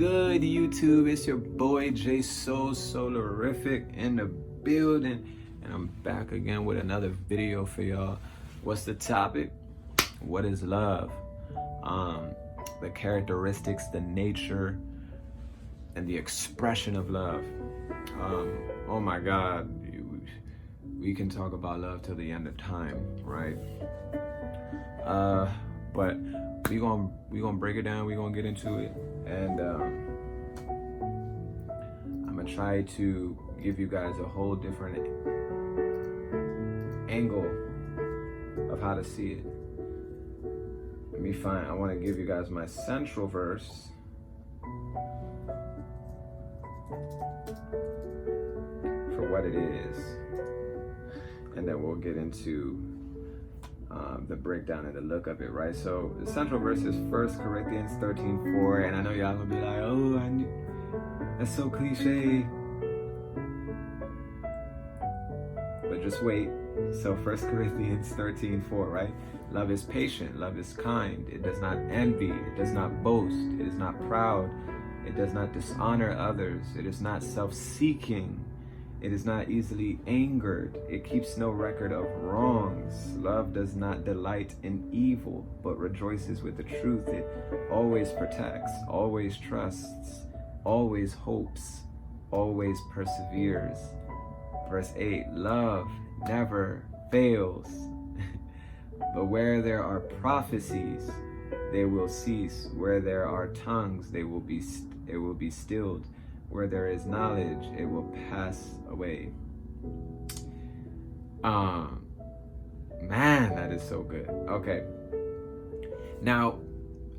Good YouTube, it's your boy J So Solarific in the building, and I'm back again with another video for y'all. What's the topic? What is love? The characteristics, the nature, and the expression of love. Oh my God, we can talk about love till the end of time, right? But we gonna break it down. We gonna get into it, and I'm gonna try to give you guys a whole different angle of how to see it. Let me find. I want to give you guys my central verse. For what it is, and then we'll get into the breakdown and the look of it, right? So the central verse is 1 Corinthians 13:4, and I know y'all gonna be like, oh, that's so cliche. But just wait. So 1 Corinthians 13:4, right? Love is patient, love is kind, it does not envy, it does not boast, it is not proud, it does not dishonor others, it is not self-seeking, it is not easily angered. It keeps no record of wrongs. Love does not delight in evil, but rejoices with the truth. It always protects, always trusts, always hopes, always perseveres. Verse 8, love never fails. But where there are prophecies, they will cease. Where there are tongues, they will be stilled. Where there is knowledge, it will pass away. Man, that is so good. Okay. Now,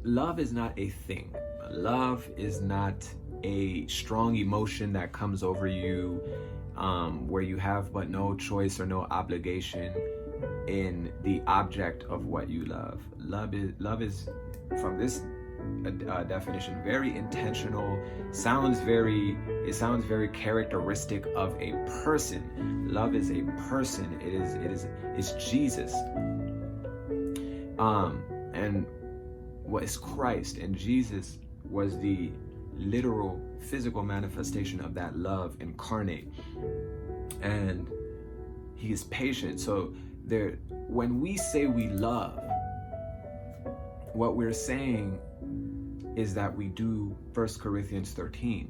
love is not a thing. Love is not a strong emotion that comes over you, where you have but no choice or no obligation in the object of what you love. Love is from this definition, very intentional. It sounds very characteristic of a person. Love is a person. It's Jesus. And what is Christ, and Jesus was the literal physical manifestation of that love incarnate. And he is patient. So when we say we love, what we're saying is that we do 1 Corinthians 13.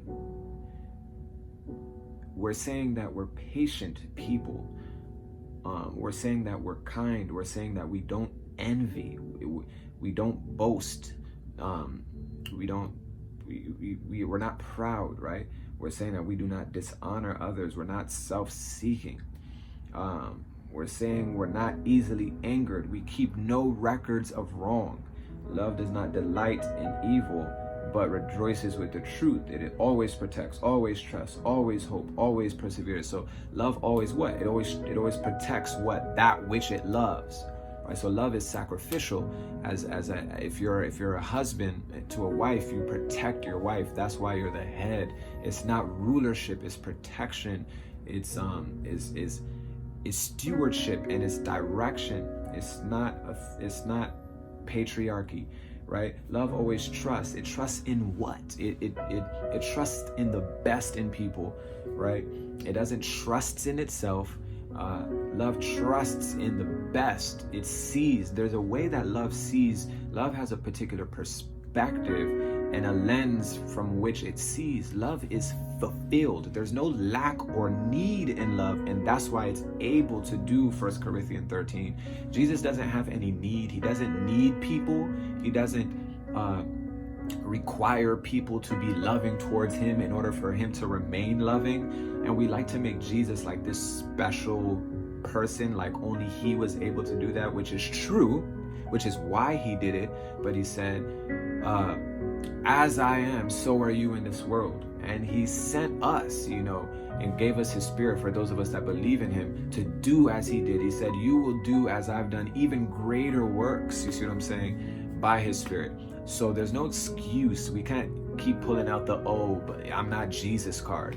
We're saying that we're patient people. We're saying that we're kind. We're saying that we don't envy. We don't boast. We're not proud, right? We're saying that we do not dishonor others. We're not self-seeking. We're saying we're not easily angered. We keep no records of wrong. Love does not delight in evil, but rejoices with the truth. It always protects, always trusts, always hope, always perseveres. So love always what? It always protects what? That which it loves. Right? So love is sacrificial. If you're a husband to a wife, you protect your wife. That's why you're the head. It's not rulership, it's protection. It's stewardship, and it's direction. It's not patriarchy, right? Love always trusts. It trusts in what? It trusts in the best in people, right? It doesn't trust in itself. Love trusts in the best. It sees. There's a way that love sees. Love has a particular perspective and a lens from which it sees. Love is fulfilled. There's no lack or need in love, and that's why it's able to do 1 Corinthians 13. Jesus doesn't have any need. He doesn't need people. He doesn't require people to be loving towards him in order for him to remain loving. And we like to make Jesus like this special person, like only he was able to do that, which is true, which is why he did it. But he said, as I am, so are you in this world. And he sent us, and gave us his spirit for those of us that believe in him to do as he did. He said, you will do as I've done, even greater works. You see what I'm saying? By his spirit. So there's no excuse. We can't keep pulling out the, but I'm not Jesus card.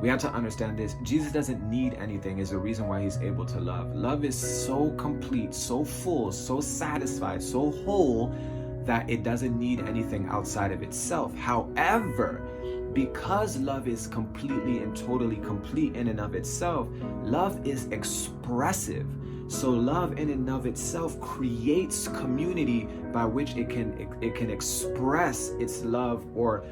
We have to understand this. Jesus doesn't need anything is the reason why he's able to love. Love is so complete, so full, so satisfied, so whole that it doesn't need anything outside of itself. However, because love is completely and totally complete in and of itself, love is expressive. So love in and of itself creates community by which it can express its love or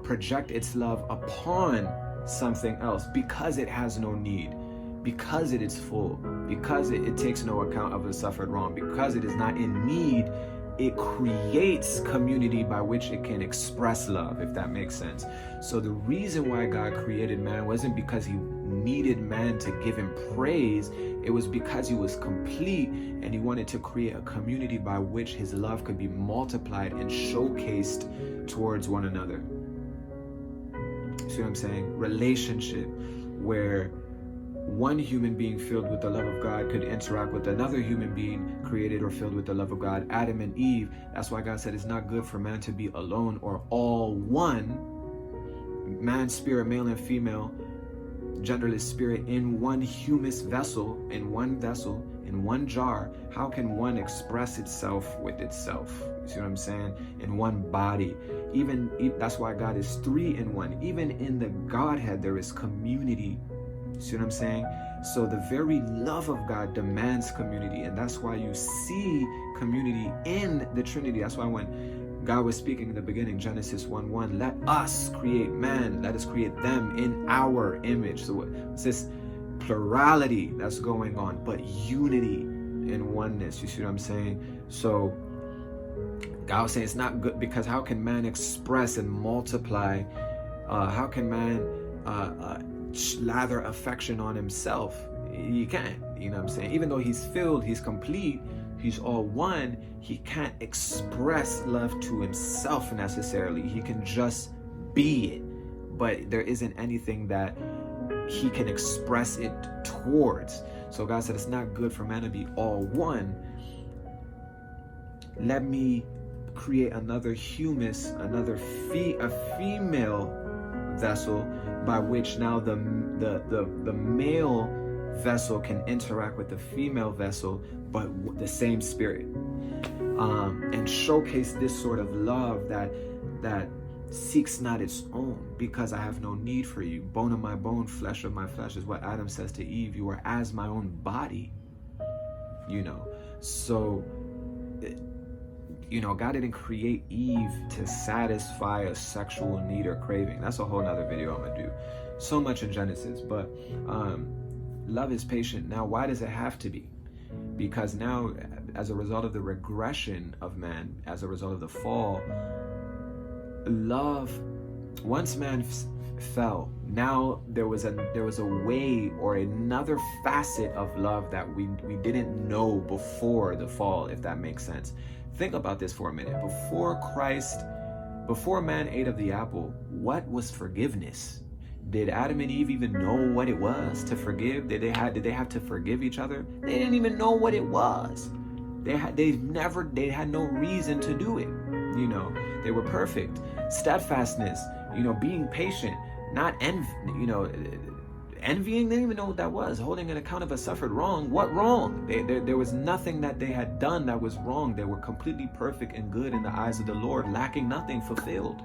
project its love upon something else, because it has no need, because it is full, because it takes no account of the suffered wrong, because it is not in need. It creates community by which it can express love, if that makes sense. So the reason why God created man wasn't because he needed man to give him praise. It was because he was complete and he wanted to create a community by which his love could be multiplied and showcased towards one another. See what I'm saying? Relationship, where one human being filled with the love of God could interact with another human being created or filled with the love of God, Adam and Eve. That's why God said it's not good for man to be alone, or all one, man, spirit, male and female, genderless spirit in one humus vessel, in one jar. How can one express itself with itself? You see what I'm saying? In one body. Even that's why God is 3 in 1. Even in the Godhead, there is community. See what I'm saying? So the very love of God demands community, and that's why you see community in the Trinity. That's why when God was speaking in the beginning, Genesis 1:1, let us create man, let us create them in our image. So it's this plurality that's going on, but unity and oneness. You see what I'm saying? So God was saying it's not good, because how can man express and multiply? How can man lather affection on himself? He can't. You know what I'm saying? Even though he's filled, he's complete, he's all one, he can't express love to himself necessarily. He can just be it, but there isn't anything that he can express it towards. So God said it's not good for man to be all one. Let me create another humus, a female vessel, by which now the male vessel can interact with the female vessel, but the same spirit, and showcase this sort of love that seeks not its own, because I have no need for you. Bone of my bone, flesh of my flesh, is what Adam says to Eve. You are as my own body. So God didn't create Eve to satisfy a sexual need or craving. That's a whole nother video I'm gonna do. So much in Genesis, but love is patient. Now, why does it have to be? Because now, as a result of the regression of man, as a result of the fall, love, once man fell, now there was a way or another facet of love that we didn't know before the fall, if that makes sense. Think about this for a minute. Before man ate of the apple, what was forgiveness? Did Adam and Eve even know what it was to forgive? Did they have to forgive each other? They didn't even know what it was. They had no reason to do it. They were perfect. Steadfastness, being patient, not envying, they didn't even know what that was. Holding an account of a suffered wrong. What wrong? There was nothing that they had done that was wrong. They were completely perfect and good in the eyes of the Lord, lacking nothing, fulfilled.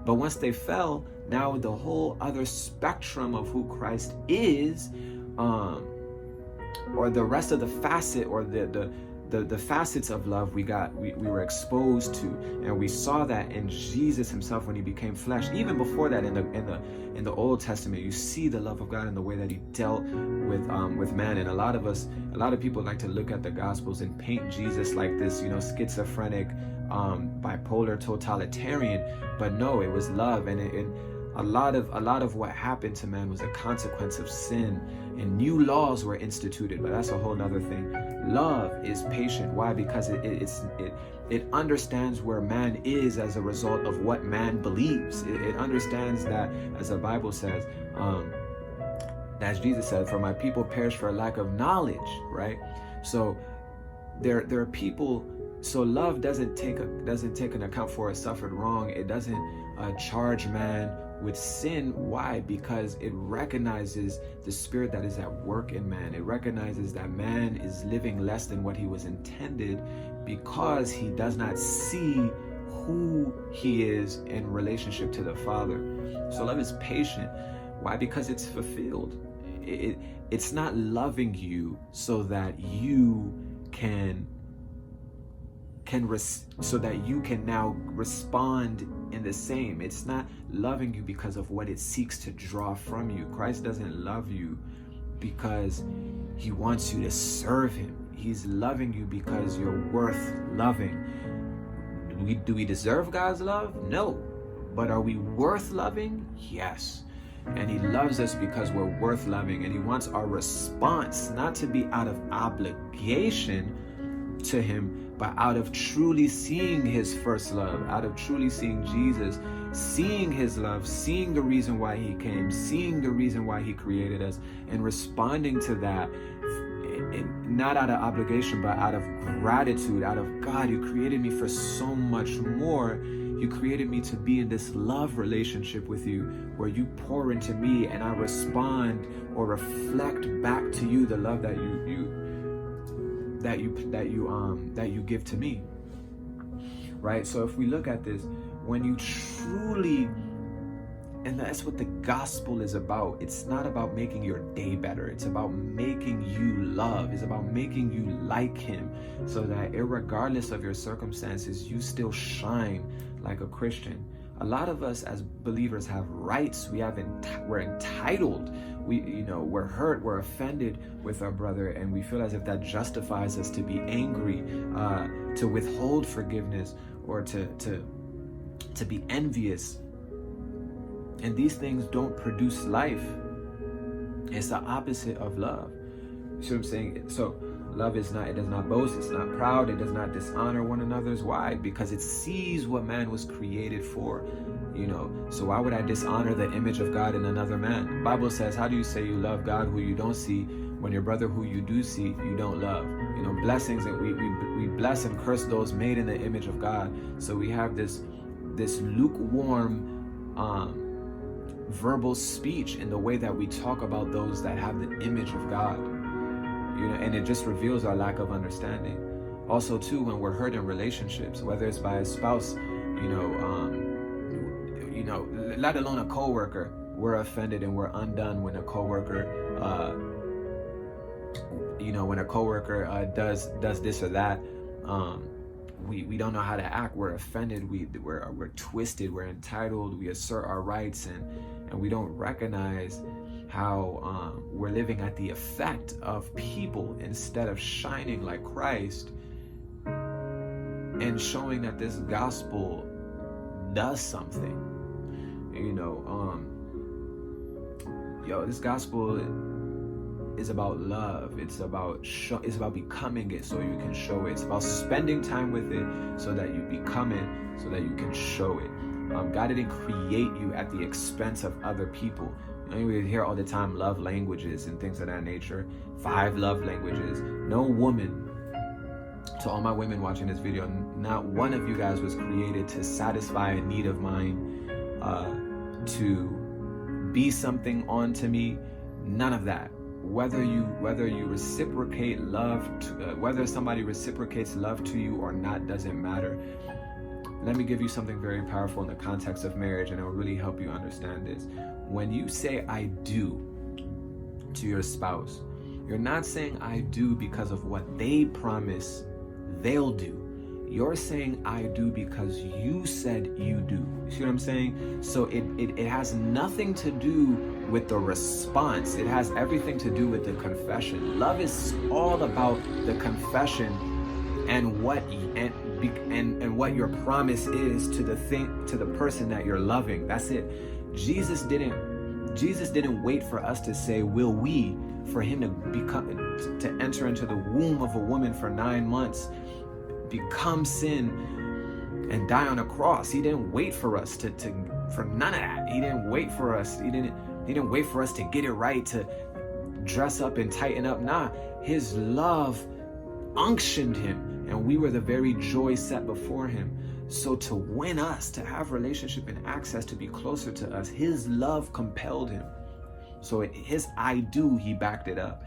But once they fell, now the whole other spectrum of who Christ is, or the rest of the facet, or the facets of love we were exposed to, and we saw that in Jesus himself when he became flesh. Even before that, in the Old Testament, you see the love of God in the way that he dealt with man. And a lot of people like to look at the Gospels and paint Jesus like this, schizophrenic, bipolar, totalitarian. But no, it was love, and a lot of what happened to man was a consequence of sin, and new laws were instituted. But that's a whole nother thing. Love is patient. Why? Because it understands where man is as a result of what man believes. It understands that, as the Bible says, as Jesus said, for my people perish for a lack of knowledge, right? So there are people. So love doesn't take an account for a suffered wrong. It doesn't charge man with sin. Why? Because it recognizes the spirit that is at work in man. It recognizes that man is living less than what he was intended because he does not see who he is in relationship to the Father. So love is patient. Why? Because it's fulfilled. It's not loving you so that you can so that you can now respond in the same. It's not loving you because of what it seeks to draw from you. Christ doesn't love you because he wants you to serve him. He's loving you because you're worth loving. Do we deserve God's love? No. But are we worth loving? Yes. And he loves us because we're worth loving. And he wants our response not to be out of obligation to him, but out of truly seeing his first love, out of truly seeing Jesus, seeing his love, seeing the reason why he came, seeing the reason why he created us, and responding to that, not out of obligation, but out of gratitude, out of, God, you created me for so much more. You created me to be in this love relationship with you where you pour into me and I respond or reflect back to you the love that you give to me. Right? So if we look at this, when you truly, and that's what the gospel is about. It's not about making your day better. It's about making you love. It's about making you like him so that irregardless of your circumstances, you still shine like a Christian. A lot of us as believers have rights. We're entitled. We're hurt. We're offended with our brother, and we feel as if that justifies us to be angry, to withhold forgiveness, or to be envious. And these things don't produce life. It's the opposite of love. You see what I'm saying? So love it does not boast, it's not proud, it does not dishonor one another's. Why? Because it sees what man was created for. So why would I dishonor the image of God in another man? The Bible says, how do you say you love God who you don't see when your brother who you do see you don't love? Blessings, and we bless and curse those made in the image of God. So we have this lukewarm verbal speech in the way that we talk about those that have the image of God, and it just reveals our lack of understanding. Also too, when we're hurt in relationships, whether it's by a spouse, let alone a coworker, we're offended and we're undone when a coworker does this or that. We don't know how to act. We're offended. We're twisted. We're entitled. We assert our rights, and we don't recognize how we're living at the effect of people instead of shining like Christ and showing that this gospel does something. This gospel is about love. It's about becoming it so you can show it. It's about spending time with it so that you become it, so that you can show it. God didn't create you at the expense of other people. We hear all the time love languages and things of that nature. 5 love languages. No woman, to all my women watching this video, not one of you guys was created to satisfy a need of mine, to be something onto me. None of that. Whether you reciprocate love, whether somebody reciprocates love to you or not doesn't matter. Let me give you something very powerful in the context of marriage, and it will really help you understand this. When you say I do to your spouse, you're not saying I do because of what they promise they'll do. You're saying I do because you said you do. You see what I'm saying? So it has nothing to do with the response. It has everything to do with the confession. Love is all about the confession and what your promise is to the person that you're loving. That's it. Jesus didn't wait for us to say, will we, for him to enter into the womb of a woman for 9 months, become sin and die on a cross. He didn't wait for us for none of that. He didn't wait for us. He didn't wait for us to get it right, to dress up and tighten up. Nah, his love unctioned him, and we were the very joy set before him. So to win us, to have relationship and access, to be closer to us, his love compelled him. So his I do, he backed it up.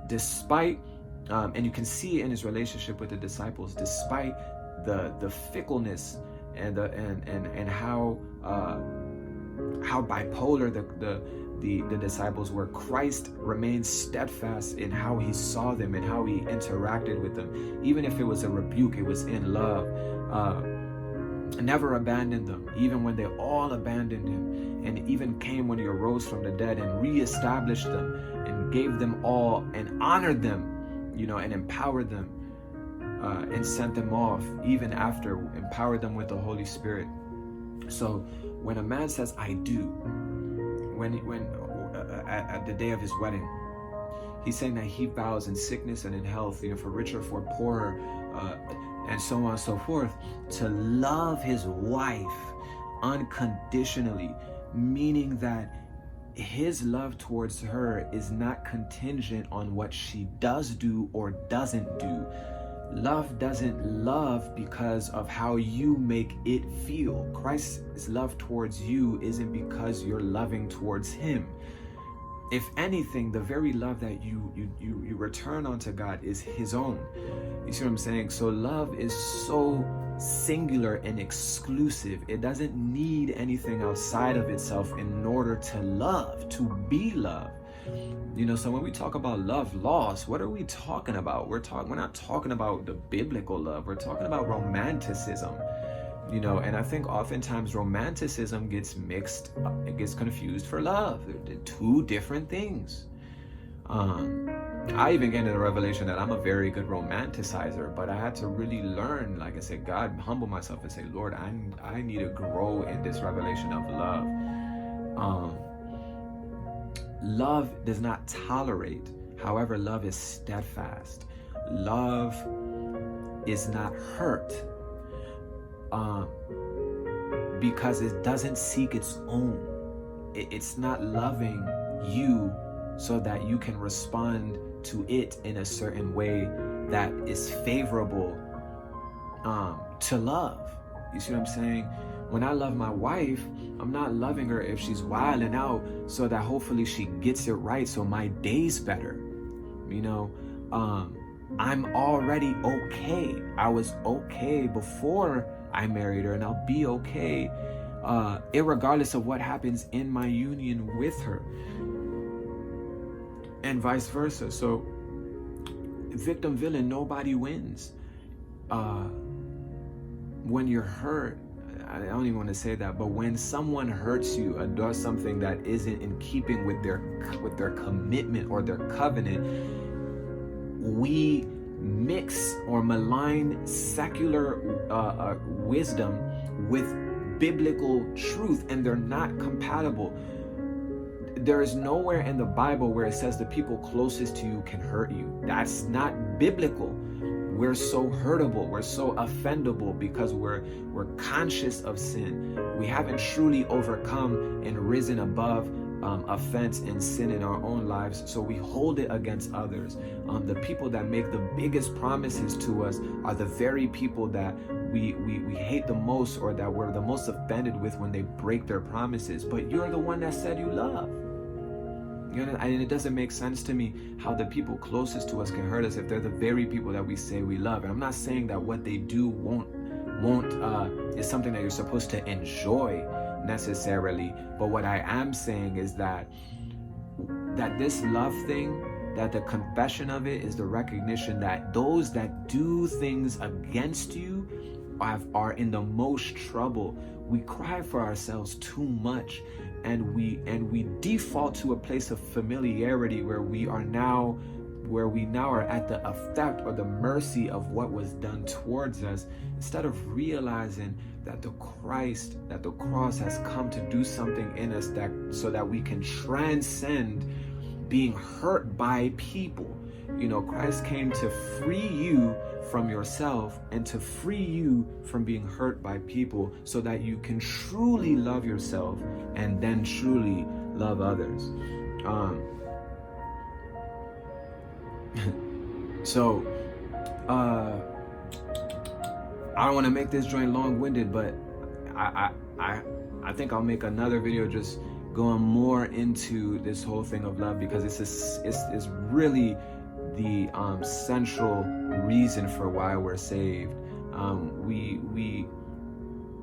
Despite And you can see it in his relationship with the disciples, despite the fickleness and how bipolar the disciples were. Christ remained steadfast in how he saw them and how he interacted with them. Even if it was a rebuke, it was in love. Never abandoned them, even when they all abandoned him, and even came when he arose from the dead and reestablished them and gave them all and honored them, and empowered them, and sent them off even after, empowered them with the Holy Spirit. So when a man says I do, when at the day of his wedding, he's saying that he vows in sickness and in health, for richer, for poorer, and so on and so forth, to love his wife unconditionally, meaning that his love towards her is not contingent on what she does do or doesn't do. Love doesn't love because of how you make it feel. Christ's love towards you isn't because you're loving towards him. If anything, the very love that you return onto God is his own. You see what I'm saying? So love is so singular and exclusive. It doesn't need anything outside of itself in order to love, to be loved. So when we talk about love lost, what are we talking about? We're not talking about the biblical love. We're talking about romanticism. And I think oftentimes romanticism gets mixed, it gets confused for love. They're two different things. I even get into the revelation that I'm a very good romanticizer, but I had to really learn, like I said, God, humble myself and say, Lord, I need to grow in this revelation of love. Love does not tolerate. However, love is steadfast. Love is not hurt. Because it doesn't seek its own. It's not loving you so that you can respond to it in a certain way that is favorable to love. You see what I'm saying? When I love my wife, I'm not loving her if she's wilding out so that hopefully she gets it right so my day's better. I'm already okay. I was okay before I married her, and I'll be okay irregardless of what happens in my union with her, and vice versa. So victim villain, nobody wins. When you're hurt, I don't even want to say that, but when someone hurts you or does something that isn't in keeping with their commitment or their covenant, we mix or malign secular wisdom with biblical truth, and they're not compatible. There is nowhere in the Bible where it says the people closest to you can hurt you. That's not biblical. We're so hurtable, we're so offendable because we're conscious of sin. We haven't truly overcome and risen above offense and sin in our own lives, so we hold it against others. The people that make the biggest promises to us are the very people that we hate the most, or that we're the most offended with when they break their promises. But you're the one that said you love. And it doesn't make sense to me how the people closest to us can hurt us if they're the very people that we say we love. And I'm not saying that what they do won't is something that you're supposed to enjoy necessarily, but what I am saying is that this love thing, that the confession of it is the recognition that those that do things against you are in the most trouble. We cry for ourselves too much, and we default to a place of familiarity where we now are at the effect or the mercy of what was done towards us, instead of realizing that the cross has come to do something in us so that we can transcend being hurt by people. Christ came to free you from yourself and to free you from being hurt by people, so that you can truly love yourself and then truly love others. So I don't want to make this joint long-winded, but I think I'll make another video just going more into this whole thing of love, because it's really the central reason for why we're saved.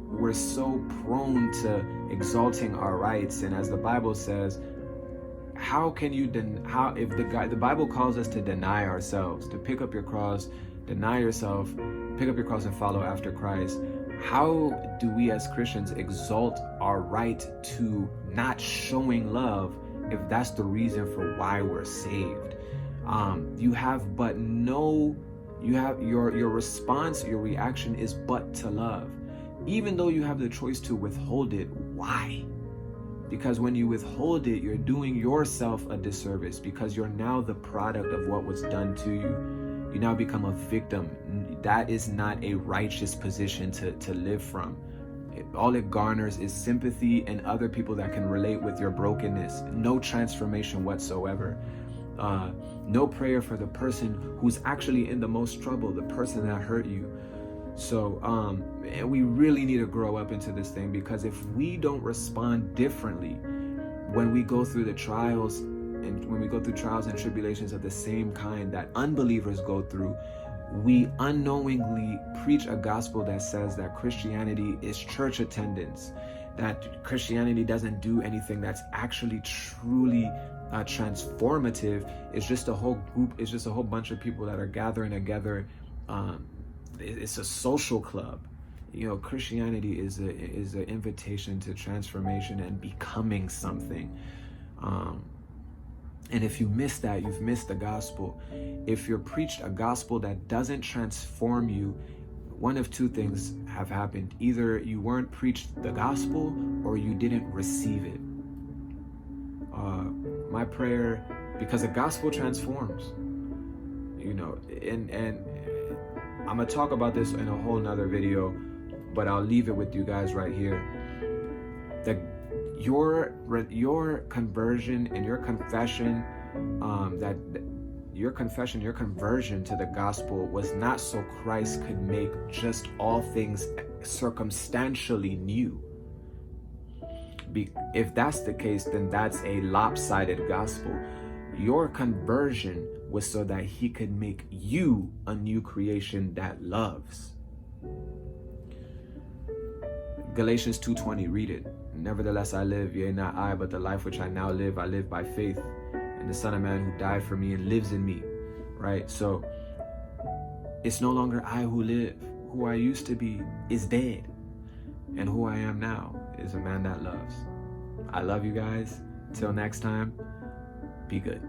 We're so prone to exalting our rights, and as the Bible says, how can you if the Bible calls us to deny ourselves, to pick up your cross, deny yourself, pick up your cross and follow after Christ. How do we as Christians exalt our right to not showing love if that's the reason for why we're saved? Your response, your reaction is but to love. Even though you have the choice to withhold it, why? Because when you withhold it, you're doing yourself a disservice, because you're now the product of what was done to you. You now become a victim. That is not a righteous position to live from. All it garners is sympathy and other people that can relate with your brokenness. No transformation whatsoever. No prayer for the person who's actually in the most trouble, the person that hurt you. So and we really need to grow up into this thing, because if we don't respond differently when we go through the trials, and when we go through trials and tribulations of the same kind that unbelievers go through, we unknowingly preach a gospel that says that Christianity is church attendance, that Christianity doesn't do anything that's actually truly transformative. It's just a whole group, it's just a whole bunch of people that are gathering together. It's a social club. You know, Christianity is an invitation to transformation and becoming something. And if you miss that, you've missed the gospel. If you're preached a gospel that doesn't transform you, one of two things have happened. Either you weren't preached the gospel or you didn't receive it. My prayer, because the gospel transforms, you know, and I'm gonna talk about this in a whole nother video, but I'll leave it with you guys right here. Your conversion and your confession, your conversion to the gospel was not so Christ could make just all things circumstantially new. If that's the case, then that's a lopsided gospel. Your conversion was so that he could make you a new creation that loves. Galatians 2:20, read it. Nevertheless I live, yea, not I, but the life which I now live, I live by faith in the Son of Man who died for me and lives in me, right? So it's no longer I who live. Who I used to be is dead. And who I am now is a man that loves. I love you guys. Till next time, be good.